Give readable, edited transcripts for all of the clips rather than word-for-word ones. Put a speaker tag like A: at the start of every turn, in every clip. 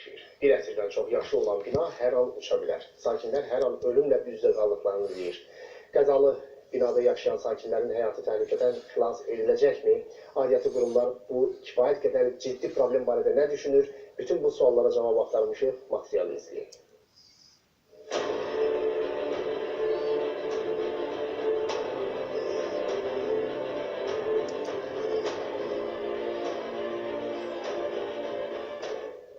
A: yaşayır. Bir əsrdən çox yaşlı olan bina hər an uça bilər. Sakinlər hər an ölümlə üz-üzə qaldıqlarını deyir. Qəzalı binada yaşayan sakinlərin həyatı təhlükədən xilas ediləcəkmi? Aidiyyatı qurumlar bu kifayət qədər ciddi problem barədə nə düşünür? Bütün bu suallara cavab axtarmışıq. Materialı izləyin.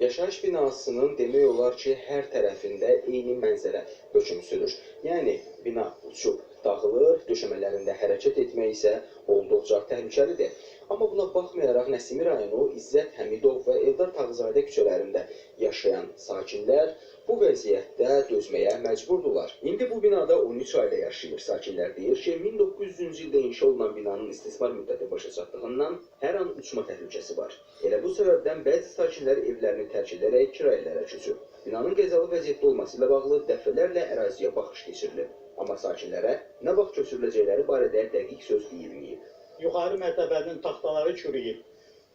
B: Yaşayış binasının demək olar ki, hər tərəfində eyni mənzərə hökm sürür. Yəni, bina uçub dağılır, döşəmələrində hərəkət etmək isə olduqca təhlükəlidir. Amma buna baxmayaraq Nəsimi rayonu İzzət Həmidov və Eldar Tağızadə küçələrində yaşayan sakinlər bu vəziyyətdə dözməyə məcburdurlar. İndi bu binada 13 ailə yaşayır. Sakinlər deyir ki, 1900-cü ildə inşa olunan binanın istismar müddəti başa çatdığından hər an uçma təhlükəsi var. Elə bu səbəbdən bəzi sakinlər evlərini tərk edərək kirayələrə köçür. Binanın qəzalı vəziyyətdə olması ilə bağlı dəfələrlə əraziyə baxış keçirilib. Amma sakinlərə nə vaxt köçürüləcəkləri barədə dəqiq söz deyilməyib.
C: Yuxarı mərtəbənin taxtaları çürüyüb.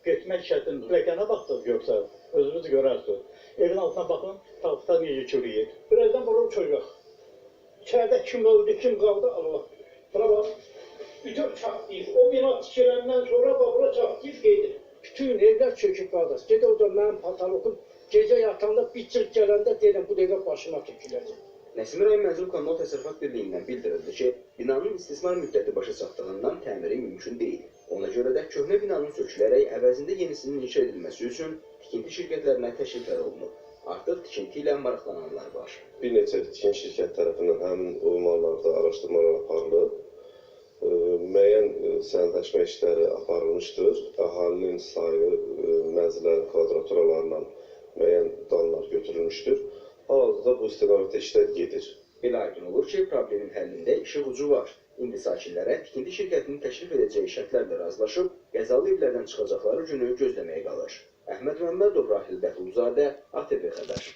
C: Getmək çətindir. Pilləkənə baxdıq görsən, özünüz görərsiniz. Evin altına baxın, taxta necə çürüyür. Birazdan burada uçacaq. İçəridə kim öldü, kim qaldı, Allah bilir. Buna bax, bütün çatlayıb. O bina tikiləndən sonra bura çatlayıb gedir. Bütün evlər çöküb qardaş. Gedə o da mənim patalokum gecə yatanda bir cırt gələndə deyirəm, bu dəqiqə başıma töküləcək.
B: Nəsimi rayon Mənzil Kommunal Təsərrüfat Birliyindən bildirildi ki, binanın istismar müddəti başa çatdığından təmiri mümkün deyil. Ona görə də köhnə binanın sökülərək əvəzində yenisinin inşa edilməsi üçün tikinti şirkətlərinə təkliflər olunub. Artıq tikinti ilə maraqlananlar var.
D: Bir neçə tikinti şirkət tərəfindən həmin uyğunlarda araşdırmalar aparılıb. Müəyyən sənədləşmə işləri aparılmışdır. Əhalinin sayı, mənzillərin kvadraturalarla müəyyən danlar götürülmüşdür. Hal-hazırda bu istiqamətdə işlər gedir.
B: Belə aydın olur ki, problemin həllində işıq ucu var. İndi sakinlərə tikinti şirkətinin təklif edəcəyi şərtlərlə razılaşıb, qəzalı evlərdən çıxacaqları günü gözləməyə qalır. Əhməd Məmmədov, Rahil Bəhlulzadə, ATV Xəbər.